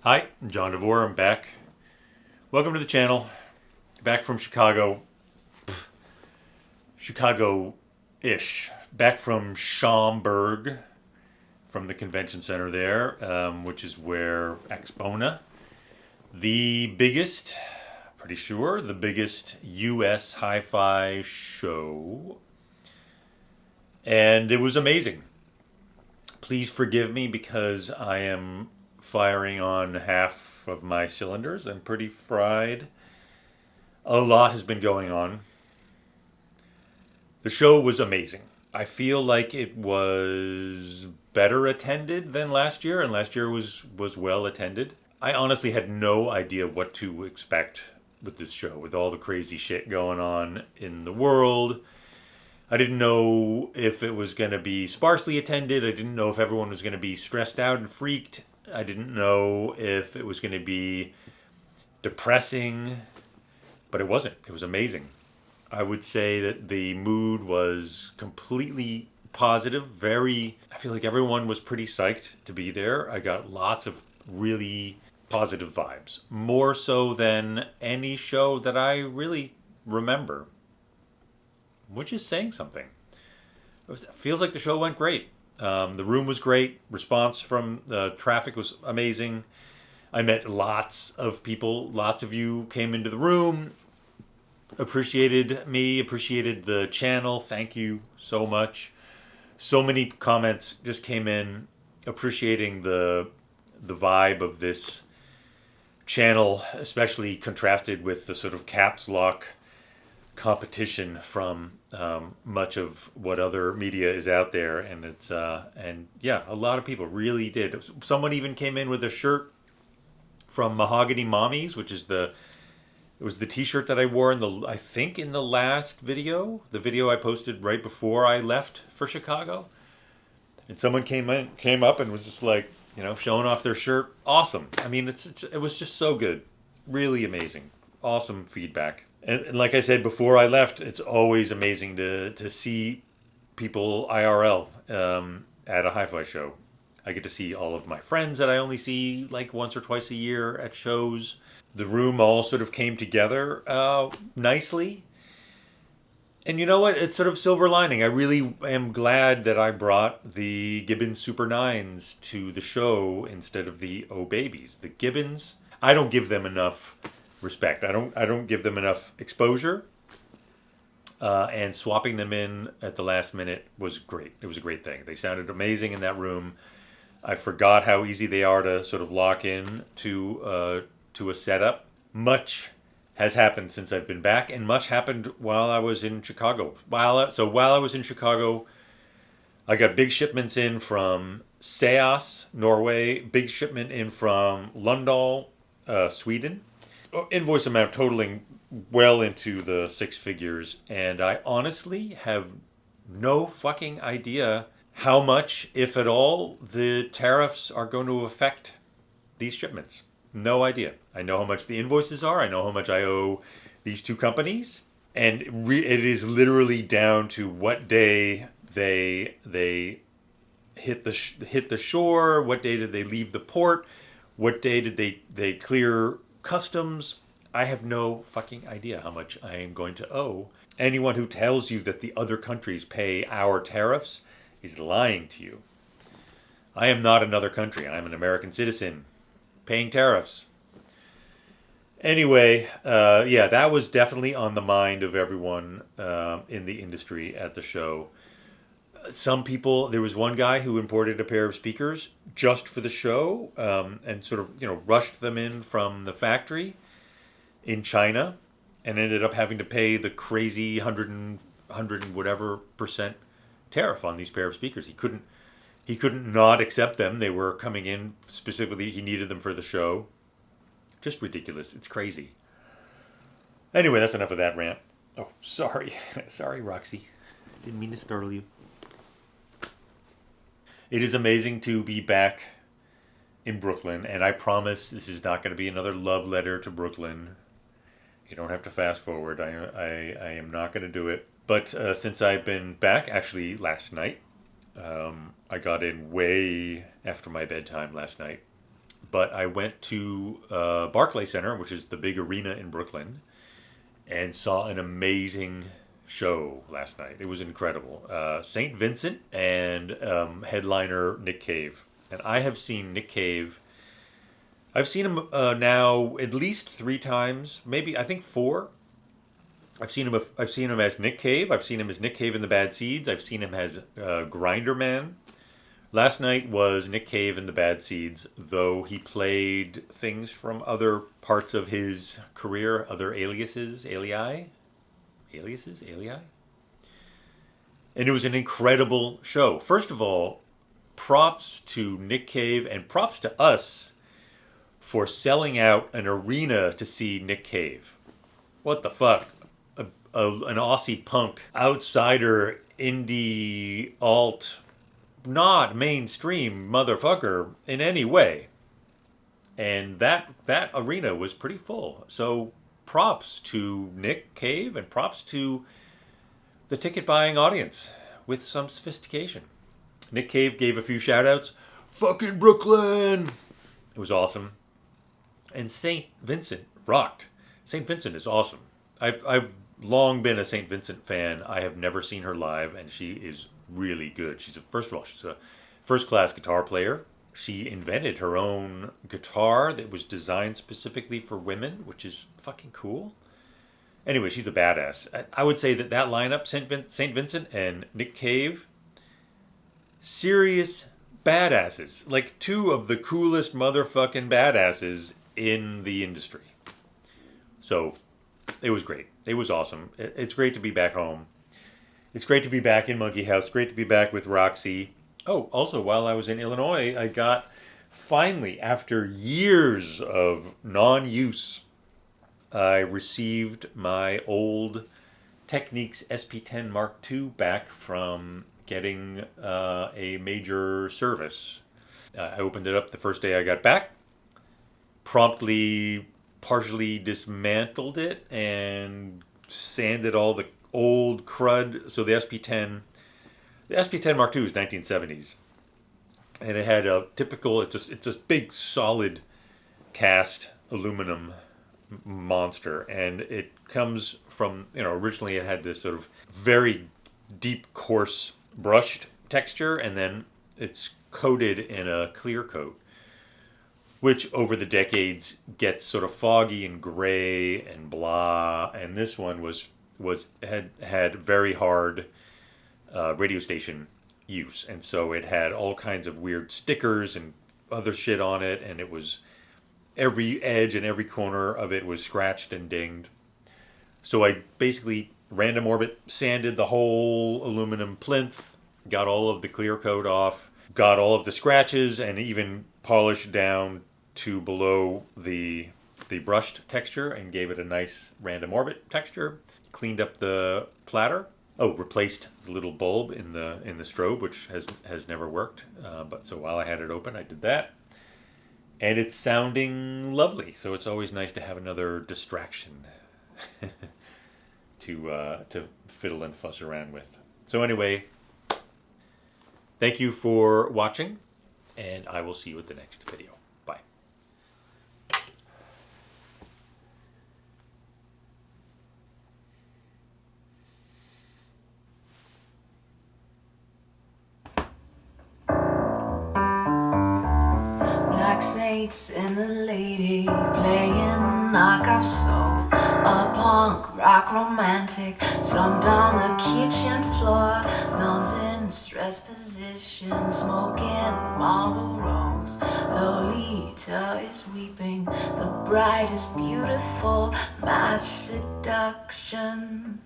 Hi, I'm John DeVore. I'm back. Welcome to the channel. Back from Chicago. Chicago-ish. Back from Schaumburg, from the convention center there, which is where AXPONA, the biggest, pretty sure, the biggest U.S. hi-fi show. And it was amazing. Please forgive me because I am firing on half of my cylinders. I'm pretty fried. A lot has been going on. The show was amazing. I feel like it was better attended than last year, and last year was well attended. I honestly had no idea what to expect with this show, with all the crazy shit going on in the world. I didn't know if it was going to be sparsely attended. I didn't know if everyone was going to be stressed out and freaked. I didn't know if it was going to be depressing, but it wasn't. It was amazing. I would say that the mood was completely positive. I feel like everyone was pretty psyched to be there. I got lots of really positive vibes, more so than any show that I really remember, which is saying something. It feels like the show went great. The room was great. Response from the traffic was amazing. I met lots of people. Lots of you came into the room, appreciated me, appreciated the channel. Thank you so much. So many comments just came in appreciating the vibe of this channel, especially contrasted with the sort of caps lock competition from much of what other media is out there. And it's and yeah, a lot of people really did. Someone even came in with a shirt from Mahogany Mommies, which is it was the t-shirt that I wore I think in the last video, the video I posted right before I left for Chicago. And someone came up and was just like, showing off their shirt. Awesome. I mean, it was just so good. Really amazing. Awesome feedback. And like I said before I left, it's always amazing to see people IRL at a hi-fi show. I get to see all of my friends that I only see like once or twice a year at shows. The room all sort of came together nicely. And you know what? It's sort of silver lining. I really am glad that I brought the Gibbons Super 9s to the show instead of the Oh Babies. The Gibbons, I don't give them enough respect. I don't give them enough exposure. And swapping them in at the last minute was great. It was a great thing. They sounded amazing in that room. I forgot how easy they are to sort of lock in to a setup. Much has happened since I've been back, and much happened while I was in Chicago. While I was in Chicago, I got big shipments in from Seas, Norway, big shipment in from Lundal, Sweden. Invoice amount totaling well into the six figures, and I honestly have no fucking idea how much, if at all, the tariffs are going to affect these shipments. No idea. I know how much the invoices are. I know how much I owe these two companies, and it is literally down to what day they hit the shore, what day did they leave the port, what day did they clear customs. I have no fucking idea how much I am going to owe. Anyone who tells you that the other countries pay our tariffs is lying to you. I am not another country. I am an American citizen paying tariffs. Anyway, yeah, that was definitely on the mind of everyone in the industry at the show. Some people, there was one guy who imported a pair of speakers just for the show and sort of, rushed them in from the factory in China and ended up having to pay the crazy 100 and whatever percent tariff on these pair of speakers. He couldn't not accept them. They were coming in specifically. He needed them for the show. Just ridiculous. It's crazy. Anyway, that's enough of that rant. Oh, sorry. Sorry, Roxy. Didn't mean to startle you. It is amazing to be back in Brooklyn, and I promise this is not going to be another love letter to Brooklyn. You don't have to fast forward. I am not going to do it. But since I've been back, actually last night, I got in way after my bedtime last night. but I went to Barclay Center, which is the big arena in Brooklyn, and saw an amazing show last night. It was incredible. St. Vincent and headliner Nick Cave. And I have seen Nick Cave. I've seen him now at least 3 times, maybe I think 4. I've seen him as Nick Cave. I've seen him as Nick Cave in the Bad Seeds. I've seen him as Grinder Man. Last night was Nick Cave in the Bad Seeds, though he played things from other parts of his career, other aliases. And it was an incredible show. First of all, props to Nick Cave and props to us for selling out an arena to see Nick Cave. What the fuck? An Aussie punk, outsider, indie, alt, not mainstream motherfucker in any way. And that arena was pretty full. So props to Nick Cave and props to the ticket buying audience with some sophistication. Nick Cave gave a few shout outs. Fucking Brooklyn! It was awesome. And St. Vincent rocked. St. Vincent is awesome. I've long been a St. Vincent fan. I have never seen her live, and she is really good. First of all, she's a first-class guitar player. She invented her own guitar that was designed specifically for women, which is fucking cool. Anyway, she's a badass. I would say that lineup, St. Vincent and Nick Cave, serious badasses. Like 2 of the coolest motherfucking badasses in the industry. So it was great. It was awesome. It's great to be back home. It's great to be back in Monkey House. Great to be back with Roxy. Oh, also, while I was in Illinois, I got, finally, after years of non-use, I received my old Technics SP10 Mark II back from getting a major service. I opened it up the first day I got back, promptly partially dismantled it and sanded all the old crud. So the SP10 Mark II is 1970s, and it had a typical. It's a big solid cast aluminum monster, and it comes from, originally it had this sort of very deep coarse brushed texture, and then it's coated in a clear coat, which over the decades gets sort of foggy and gray and blah. And this one had very hard radio station use, and so it had all kinds of weird stickers and other shit on it, and it was every edge and every corner of it was scratched and dinged. So I basically random orbit sanded the whole aluminum plinth, got all of the clear coat off, got all of the scratches, and even polished down to below the brushed texture and gave it a nice random orbit texture. Cleaned up the platter. Oh, replaced the little bulb in the strobe, which has never worked. But so while I had it open, I did that, and it's sounding lovely. So it's always nice to have another distraction to fiddle and fuss around with. So anyway, thank you for watching, and I will see you at the next video. Bye. Black saints and a lady playing knockoff soul, a punk rock romantic slumped on the kitchen floor, nuns in stress position smoking Marlboros. Lolita is weeping, the bride is beautiful, mass seduction.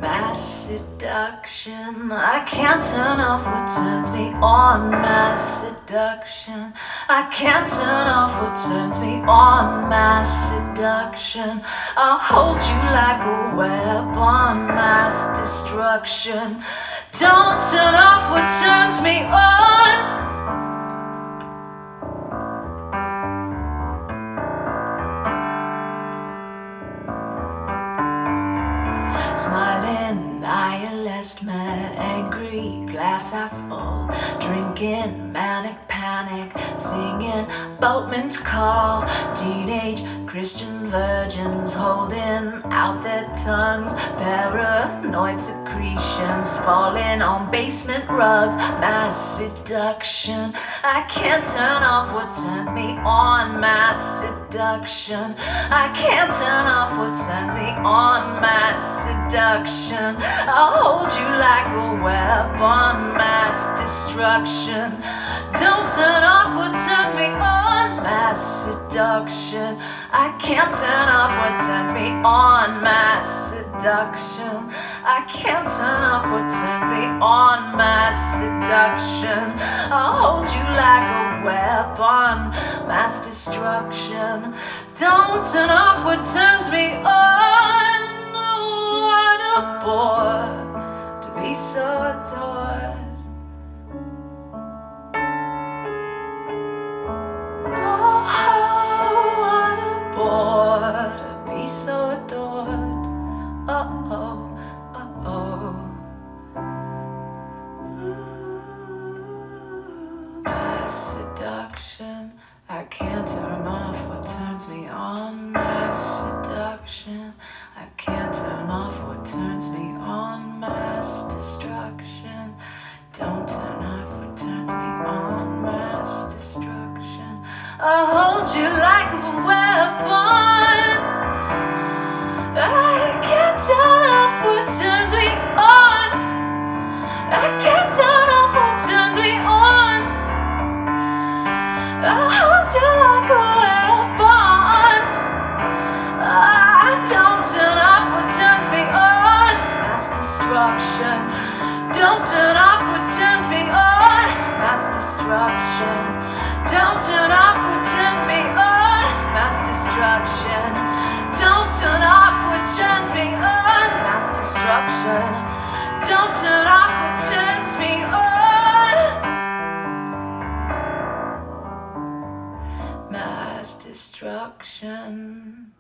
Mass seduction, I can't turn off what turns me on. Mass seduction, I can't turn off what turns me on. Mass seduction, I'll hold you like a weapon. Mass destruction, don't turn off what turns me on. Smiling nihilist, man, angry, glass half full, drinking manic panic. panic, singing boatman's call. Teenage Christian virgins holding out their tongues, paranoid secretions falling on basement rugs. Mass seduction, I can't turn off what turns me on. Mass seduction, I can't turn off what turns me on. Mass seduction, I'll hold you like a weapon. Mass destruction, don't turn off what turns me on. Mass seduction, I can't turn off what turns me on. Mass seduction, I can't turn off what turns me on. Mass seduction, I'll hold you like a weapon. Mass destruction, don't turn off what turns me on. Oh, what a bore to be so adored. Oh, what a bore to be so adored. Oh, oh, oh, oh. Mass seduction, I can't turn off what turns me on. Mass seduction, I can't turn off what turns me on. Mass destruction, don't turn off what turns me on. Mass destruction, I'll hold you like a weapon. I can't turn off what turns me on. I can't turn off what turns me on. I'll hold you like a weapon. I don't turn off what turns me on. Mass destruction, don't turn off what turns me on. Mass destruction, don't turn off what turns me on. Mass destruction, don't turn off what turns me on. Mass destruction, don't turn off what turns me on. Mass destruction.